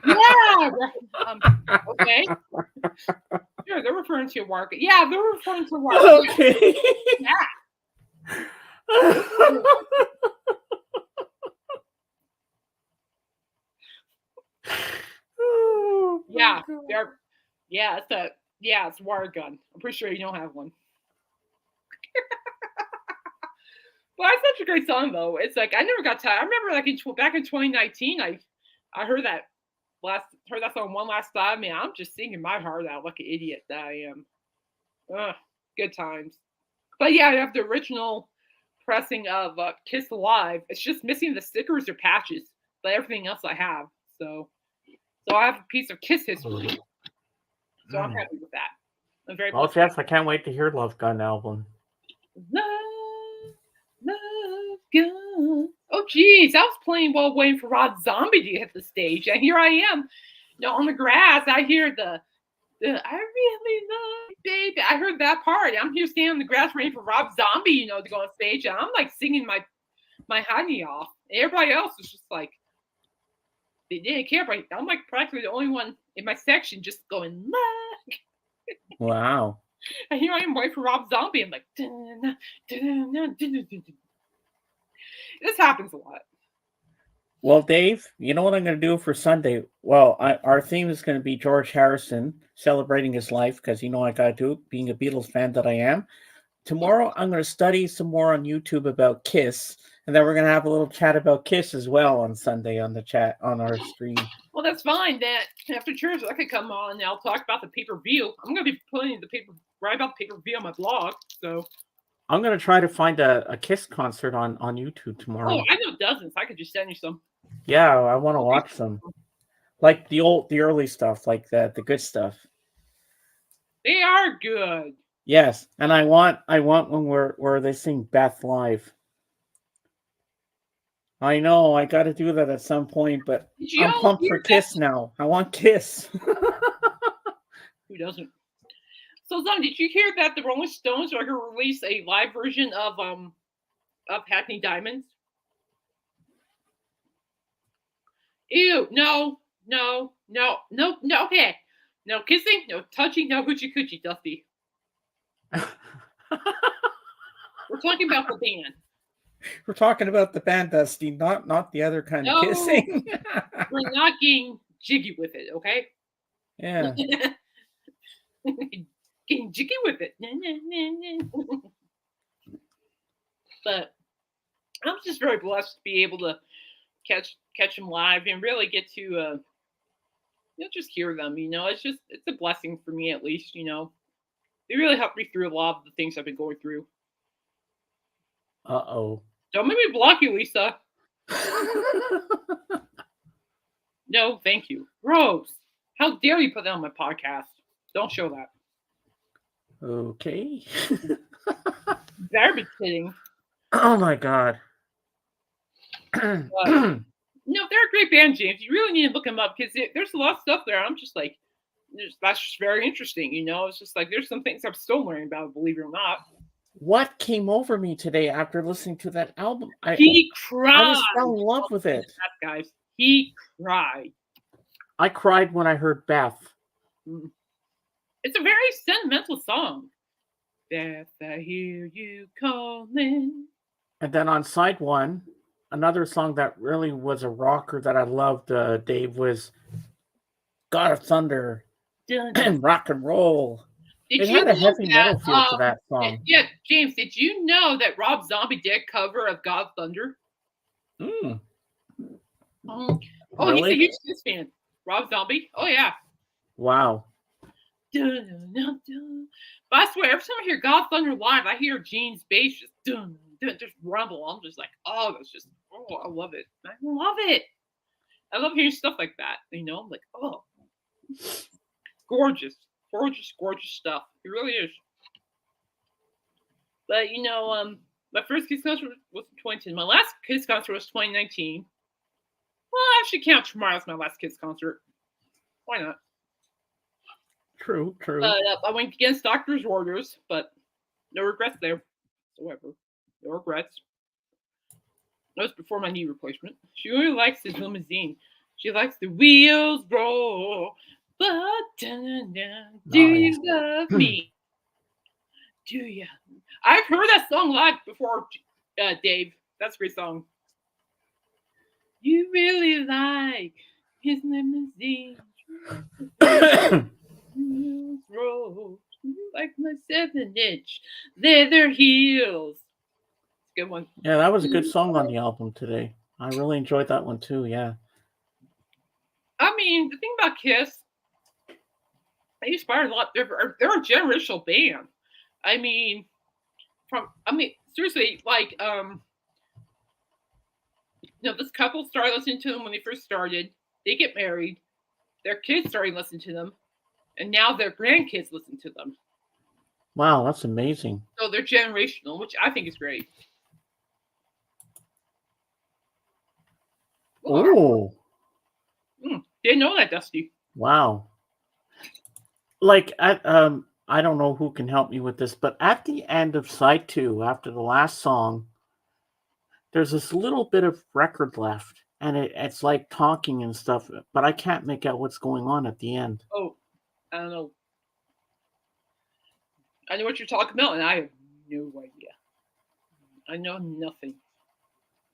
Yeah. Okay. Sure, they're referring to Warka. Yeah, they're referring to Warka. Okay. Yeah. Oh, yeah, it's War Gun. I'm pretty sure you don't have one. Well, it's such a great song though. It's like I never got tired. I remember like back in 2019, I heard that song one last time. Man, I'm just singing my heart out like an idiot that I am. Good times. But yeah, I have the original pressing of Kiss Alive. It's just missing the stickers or patches, but everything else I have. So I have a piece of Kiss history. So I'm happy with that. I'm very well, Jeff, I can't wait to hear Love Gun album. Love Gun. Oh, geez. I was playing while waiting for Rob Zombie to hit the stage. And here I am, on the grass. I hear the I really love you, baby. I heard that part. I'm here standing on the grass waiting for Rob Zombie, to go on stage. And I'm like singing my honey off. And everybody else was just like, they didn't care. But I'm like practically the only one in my section just going, look. Wow. And here I am waiting for Rob Zombie. I'm like, this happens a lot. Well, Dave, you know what I'm going to do for Sunday? Well, our theme is going to be George Harrison celebrating his life because I got to do it, being a Beatles fan that I am. Tomorrow, I'm going to study some more on YouTube about Kiss, and then we're going to have a little chat about Kiss as well on Sunday on our stream. Well, that's fine. That after church, I could come on and I'll talk about the pay-per-view. I'm going to be putting write about the pay-per-view on my blog. So I'm going to try to find a Kiss concert on YouTube tomorrow. Oh, I know dozens. I could just send you some. Yeah, I want to watch some. Like the early stuff, like the good stuff. They are good. Yes, and I want one where they sing Beth live. I know I got to do that at some point, but I'm pumped for Kiss now. I want Kiss. Who doesn't? So, Zon, did you hear that the Rolling Stones are going to release a live version of Hackney Diamonds? Ew! No! Okay, no kissing, no touching, no hoochie coochie, Dusty. We're talking about the band. We're talking about the band, Dusty, not the other kind of kissing. We're not getting jiggy with it, okay? Yeah. Getting jiggy with it. But I'm just very blessed to be able to catch them live and really get to just hear them. It's a blessing for me, at least. They really helped me through a lot of the things I've been going through. Uh-oh. Don't make me block you, Lisa. No, thank you. Rose, how dare you put that on my podcast? Don't show that. Okay. You better be kidding. Oh my god. No, they're a great band, James. You really need to look them up because there's a lot of stuff there. I'm just like, that's just very interesting. It's just like there's some things I'm still learning about, believe it or not. What came over me today after listening to that album? He cried. I just fell in love with it. Guys, he cried. I cried when I heard Beth. It's a very sentimental song. Beth, I hear you calling. And then on side one, another song that really was a rocker that I loved, Dave, was God of Thunder and Rock and Roll. It had a heavy metal feel to that song. Yeah, James, did you know that Rob Zombie did a cover of God of Thunder? Oh, Really? he's a huge Kiss fan. Rob Zombie? Oh, yeah. Wow. Dun, dun, dun. But I swear, every time I hear God of Thunder live, I hear Gene's bass just just rumble. I'm just like, oh, that's just, I love it. I love it. I love hearing stuff like that. I'm like, oh, gorgeous, gorgeous, gorgeous stuff. It really is. But my first Kiss concert was 2010. My last Kiss concert was 2019. Well, I should count tomorrow as my last Kiss concert. Why not? True. But I went against doctor's orders, but no regrets there whatsoever. No regrets. That was before my knee replacement. She really likes his limousine. She likes the wheels roll. But do you love me? Do you? I've heard that song live before, Dave. That's a great song. You really like his limousine. Roll like my 7-inch leather heels. Good one. Yeah, that was a good song on the album today. I really enjoyed that one too. Yeah. I mean, the thing about Kiss, they inspired a lot. They're a generational band. I mean, seriously, like, this couple started listening to them when they first started. They get married. Their kids started listening to them. And now their grandkids listen to them. Wow, that's amazing. So they're generational, which I think is great. Oh. Didn't know that, Dusty. Wow. Like, I don't know who can help me with this, but at the end of side 2, after the last song, there's this little bit of record left, and it's like talking and stuff, but I can't make out what's going on at the end. Oh, I don't know. I know what you're talking about, and I have no idea. I know nothing.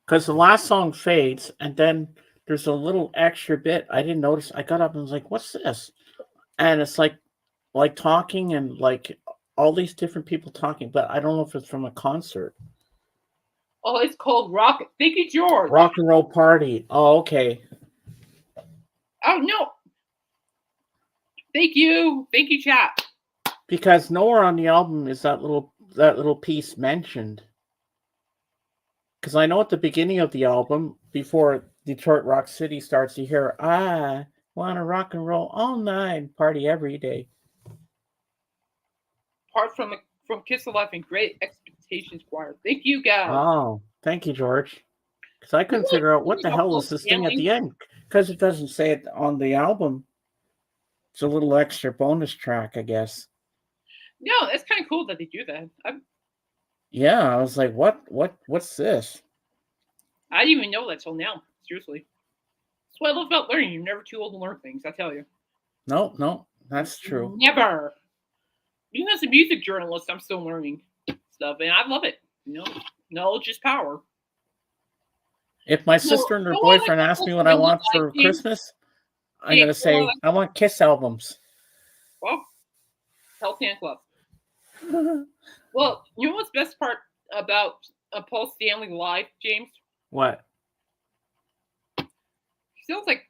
Because the last song fades, and then there's a little extra bit. I didn't notice. I got up and was like, what's this? And it's like talking and like all these different people talking, but I don't know if it's from a concert. Oh, it's called Rock. Thank you, George. Rock and Roll Party. Oh, okay. Oh, no. Thank you, chat. Because nowhere on the album is that little piece mentioned. Because I know at the beginning of the album, before Detroit Rock City starts, you hear, I want to rock and roll all night, party every day. Part from Kiss Alive and Great Expectations Choir. Thank you, guys. Oh, thank you, George. Because I couldn't figure out what the hell is this thing at the end. Because it doesn't say it on the album. It's a little extra bonus track, I guess. No, it's kind of cool that they do that. Yeah, I was like, what's this? I didn't even know that till now. Seriously. That's what I love about learning. You're never too old to learn things, I tell you. No, that's true. Never. Even as a music journalist, I'm still learning stuff, and I love it. Knowledge is power. If my sister and her boyfriend ask me what I want for Christmas, I'm going to say, I want Kiss albums. Well, Hell Fan Club. Well, you know what's the best part about Paul Stanley live, James? What? He sounds like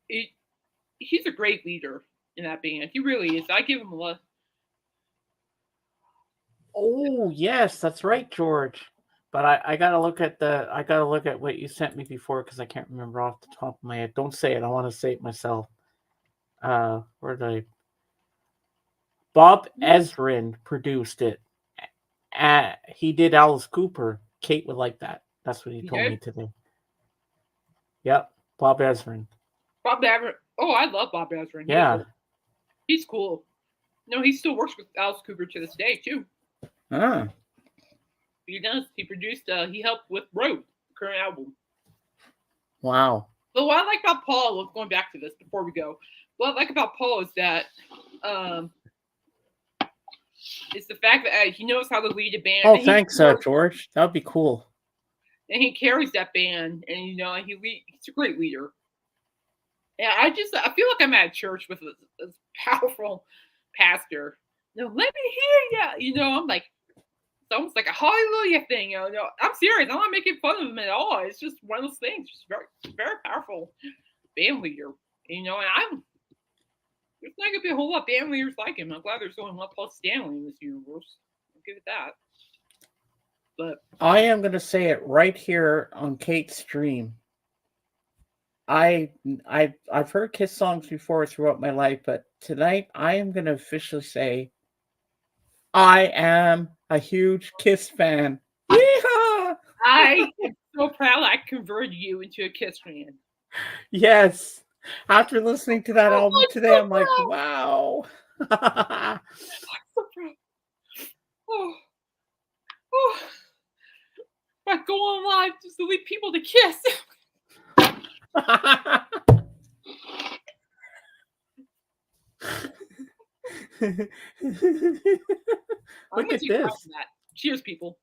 he's a great leader in that band. He really is. I give him a lot. Oh, yes, that's right, George. But I gotta look at what you sent me before because I can't remember off the top of my head. Don't say it. I want to say it myself. Where did I? Bob Ezrin produced it. He did Alice Cooper. Kate would like that. That's what he told me today. Yep, Bob Ezrin. Bob Ezrin. Oh, I love Bob Ezrin. Yeah, he's cool. No, he still works with Alice Cooper to this day too. Ah. He does. He produced. He helped with Road, the current album. Wow. But what I like about Paul, going back to this before we go, what I like about Paul is that it's the fact that he knows how to lead a band. Oh, thanks, George. That would be cool. And he carries that band, and he's a great leader. And I feel like I'm at church with a powerful pastor. No, let me hear you. I'm like, it's almost like a hallelujah thing. I'm serious. I'm not making fun of him at all. It's just one of those things. Just very, very powerful band leader. And there's not gonna be a whole lot of band leaders like him. I'm glad there's only one Paul Stanley in this universe. I'll give it that. But I am gonna say it right here on Kate's stream. I've heard Kiss songs before throughout my life, but tonight I am gonna officially say I am a huge Kiss fan. Yeehaw! I am so proud I converted you into a Kiss fan. Yes. After listening to that album today, I'm like, wow. I'm so proud. Oh. I go on live just to lead people to Kiss. Look at this. Cheers, people.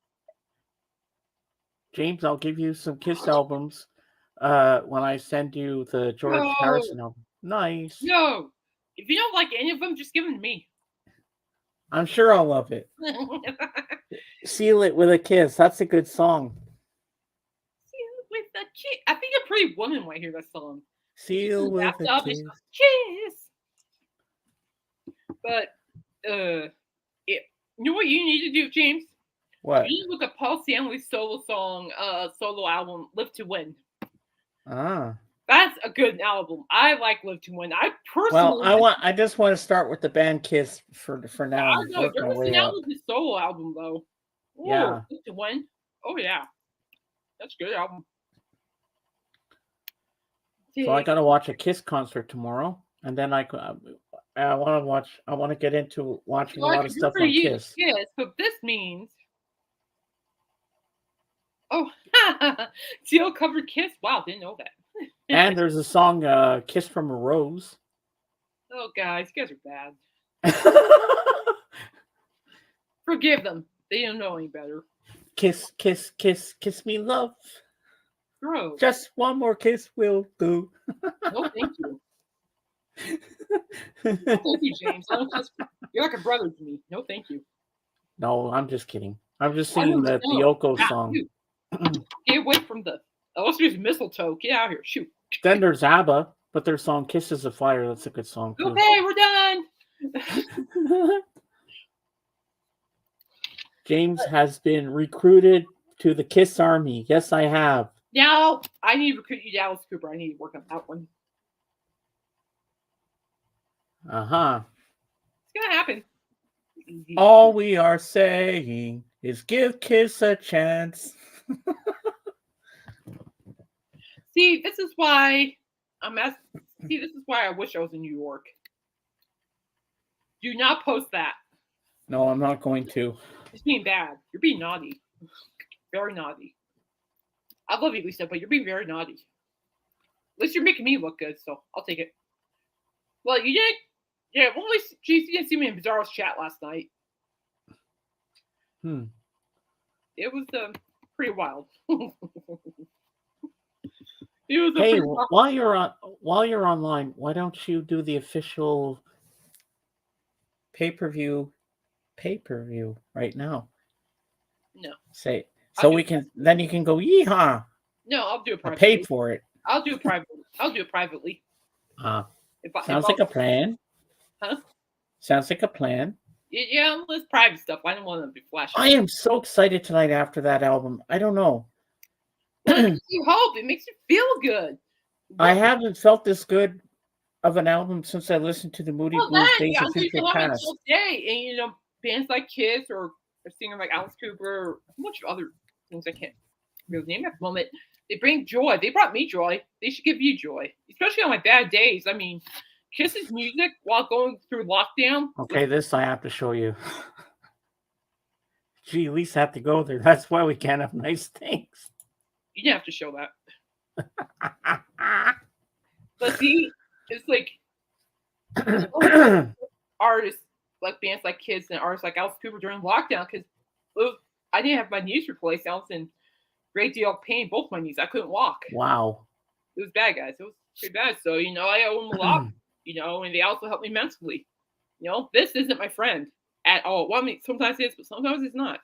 James, I'll give you some Kiss albums when I send you the George Harrison album. Nice. No. If you don't like any of them, just give them to me. I'm sure I'll love it. Seal It with a Kiss. That's a good song. Seal It with a Kiss. I think a Pretty Woman might hear that song. Seal with a Kiss. Kiss. But, you know what you need to do, James? What? You need to look at Paul Stanley's solo album, Live to Win. Ah. That's a good album. I like Live to Win. I personally. Well, I just want to start with the band Kiss for now. I know. There was an album, his solo album, though. Ooh, yeah. Live to Win. Oh, yeah. That's a good album. So I got to watch a Kiss concert tomorrow, and then I want to get into watching a lot of stuff on Kiss. Yes, so this means. Oh, Seal covered Kiss. Wow, didn't know that. And there's a song, "Kiss from a Rose." Oh, guys, you guys are bad. Forgive them. They don't know any better. Kiss, kiss, kiss, kiss me, love. Gross. Just one more kiss will do. No, thank you. No, thank you, James. You're like a brother to me. No, thank you. No, I'm just kidding. I'm just singing the Yoko song. Get away from the. Oh, let's use Mistletoe. Get out of here. Shoot. Then there's ABBA, but their song "Kisses of Fire." That's a good song too. Okay, we're done. James has been recruited to the Kiss Army. Yes, I have. Now I need to recruit you to Alice Cooper. I need to work on that one. It's gonna happen. All we are saying is give Kiss a chance. See, this is why this is why I wish I was in New York. Do not post that. No, I'm not going to. It's being bad. You're being naughty. Very naughty. I love you, Lisa, but you're being very naughty. At least you're making me look good, so I'll take it. Well, you did. Yeah, well, at least you didn't see me in Bizarro's chat last night. It was pretty wild. Hey, while you're online, why don't you do the official pay-per-view right now? No. Say so we can then you can go yeehaw. No, I'll do it privately. I paid for it. I'll do it privately. Sounds like a plan. Huh? Sounds like a plan. Yeah, it's private stuff. I don't want to be flashing. I am so excited tonight after that album. I don't know. Well, it makes you hope. It makes you feel good. I haven't felt this good of an album since I listened to the Moody Blues Days of Future Past. Day, and you know, bands like Kiss or a singer like Alice Cooper or a bunch of other things I can't really name at the moment. They bring joy. They brought me joy. They should give you joy, especially on my bad days. I mean, Kiss's music while going through lockdown. Okay, this I have to show you. Gee, at least I have to go there. That's why we can't have nice things. You didn't have to show that. But see, it's like artists like bands like Kids and artists like Alice Cooper during lockdown because I didn't have my knees replaced. I was in great deal of pain, both my knees. I couldn't walk. Wow. It was bad, guys. It was pretty bad. So, you know, I owe them a lot, you know, and they also helped me mentally. You know, this isn't my friend at all. Well, I mean, sometimes it is, but sometimes it's not.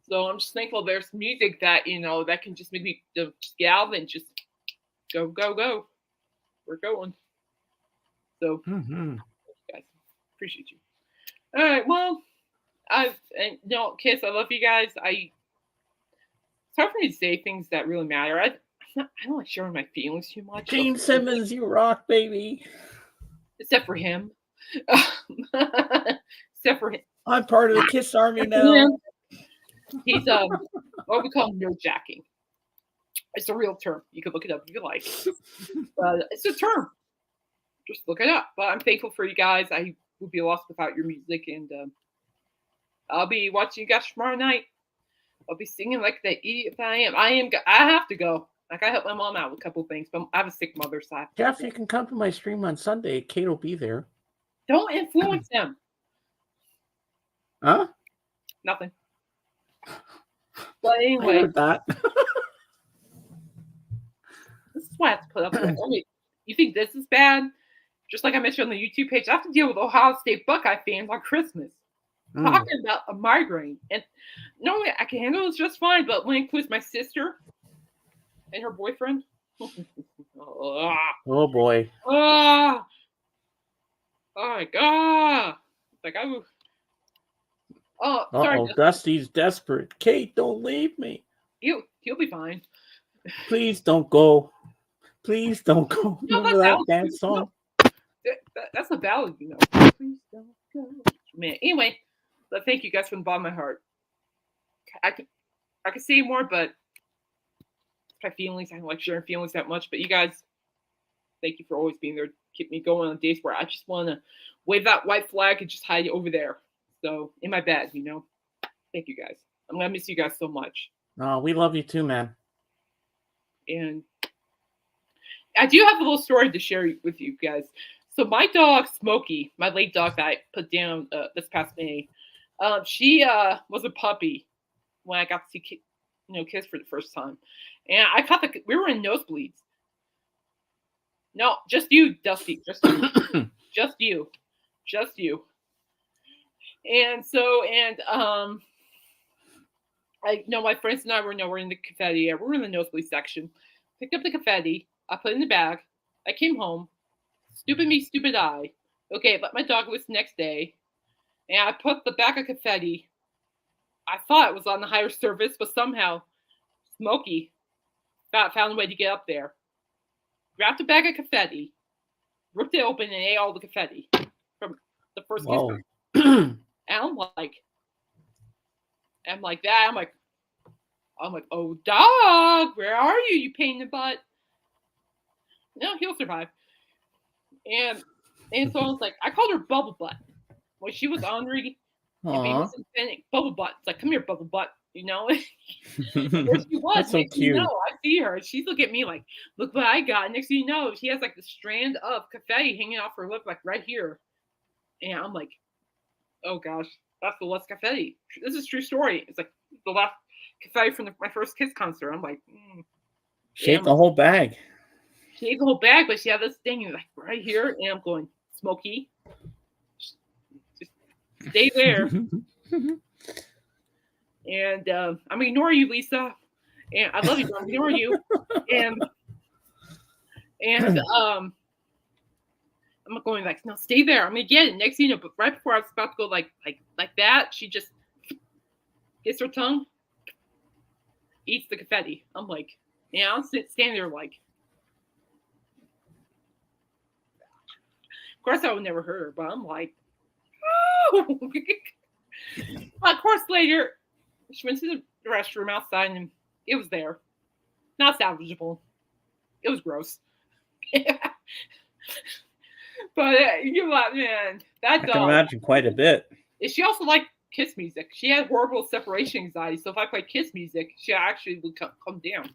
So I'm just thankful there's music that, you know, that can just make me just get out and just go, go, go. We're going. So, guys, appreciate you. All right, well, Kiss, I love you guys. It's hard for me to say things that really matter. I don't like sharing my feelings too much. Gene Simmons, you rock, baby. Except for him. Except for him. I'm part of the Kiss Army now. He's what we call nerd jacking. It's a real term. You can look it up if you like. But it's a term. Just look it up. But I'm thankful for you guys. I would be lost without your music, and I'll be watching you guys tomorrow night. I'll be singing like the idiot I am. I have to go. Like, I help my mom out with a couple things, but I have a sick mother, so Jeff, you can come to my stream on Sunday. Kate will be there. Don't influence them. Huh? Nothing. But anyway, I heard that. This is why I have to put up with it. I mean, you think this is bad? Just like I mentioned on the YouTube page, I have to deal with Ohio State Buckeye fans on Christmas. Talking about a migraine. And normally I can handle this just fine, but when it includes my sister and her boyfriend. Oh boy. Oh my god. Like sorry. Dusty's desperate. Kate, don't leave me. He'll be fine. Please don't go. Please don't go. Remember that dance song? That's a ballad, you know. Please don't go. Man, anyway, but thank you guys from the bottom of my heart. I could say more, but my feelings, I don't like sharing feelings that much. But you guys, thank you for always being there. Keep me going on days where I just want to wave that white flag and just hide it over there. So in my bed, you know. Thank you guys. I'm gonna miss you guys so much. Oh, we love you too, man. And I do have a little story to share with you guys. So my dog Smokey, my late dog that I put down this past May, she was a puppy when I got to see Kiss for the first time, and I caught we were in nosebleeds. No, just you, Dusty, just you, just you. And so, I know my friends and I were nowhere in the confetti area. We were in the nosebleed section. Picked up the confetti. I put it in the bag. I came home. Stupid me, stupid I. Okay, but my dog was the next day. And I put the bag of confetti. I thought it was on the higher surface, but somehow Smokey found a way to get up there. Grabbed the bag of confetti. Ripped it open and ate all the confetti from the first kiss. And I'm like that. I'm like, oh, dog, where are you? You pain in the butt. No, he'll survive. And so I was like, I called her Bubble Butt. When she was ornery and babysitting, Bubble Butt. It's like, come here, Bubble Butt. You know? There she was. That's so cute. I see her. She's looking at me like, look what I got. Next thing you know, she has like the strand of confetti hanging off her lip, like right here. And I'm like, oh gosh, that's the last confetti. This is a true story. It's like the last confetti from my first Kiss concert. I'm like, she ate the whole bag. She ate the whole bag, but she had this thing like right here, and I'm going, Smokey, just stay there. And I'm gonna ignore you, Lisa. And I love you, but I'm gonna ignore you. And I'm I'm going like, no, stay there. I'm gonna get it. Next thing you know, but right before I was about to go like that, she just gets her tongue, eats the confetti. I'm like, yeah, I'm standing there like. Of course, I would never hurt her, but I'm like, oh. Well, of course, later she went to the restroom outside and it was there, not salvageable. It was gross. But you know what, man, that I dog. can imagine quite a bit. She also liked Kiss music. She had horrible separation anxiety, so if I played Kiss music, she actually would come down.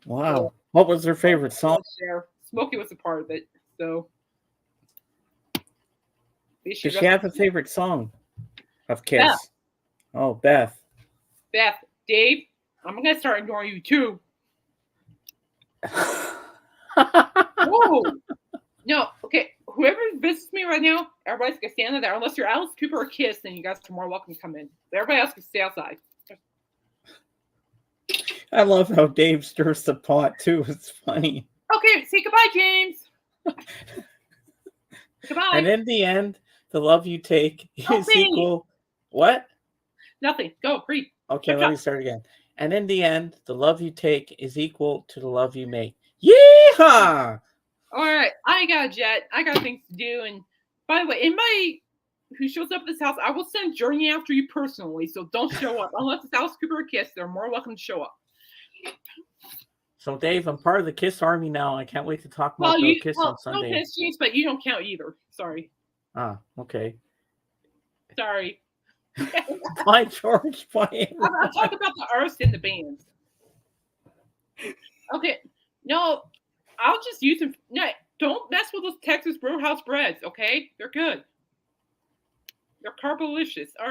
Wow. What was her favorite song? Smokey was a part of it, so. Does she have a favorite song of Kiss? Beth. Oh, Beth. Beth, Dave, I'm gonna start ignoring you too. Whoa. No, okay. Whoever visits me right now, everybody's gonna stand there. Unless you're Alice Cooper or Kiss, then you guys are more welcome to come in. Everybody else can stay outside. I love how Dave stirs the pot too. It's funny. Okay, say goodbye, James. Goodbye. And in the end, the love you take is equal. What? Nothing. Go, breathe. Okay, let me start again. And in the end, the love you take is equal to the love you make. Yeehaw! All right, I got a jet. I got things to do. And by the way, anybody who shows up at this house, I will send Journey after you personally. So don't show up unless it's Alice Cooper or Kiss. They're more welcome to show up. So Dave, I'm part of the Kiss Army now. I can't wait to talk more about Kiss on Sunday. No Kiss, James, but you don't count either. Sorry. Ah, okay. Sorry. Bye, George. Bye. I'll talk about the artists and the bands. Okay. No, I'll just use them. No, don't mess with those Texas Brewhouse breads, okay? They're good. They're carbolicious. All right.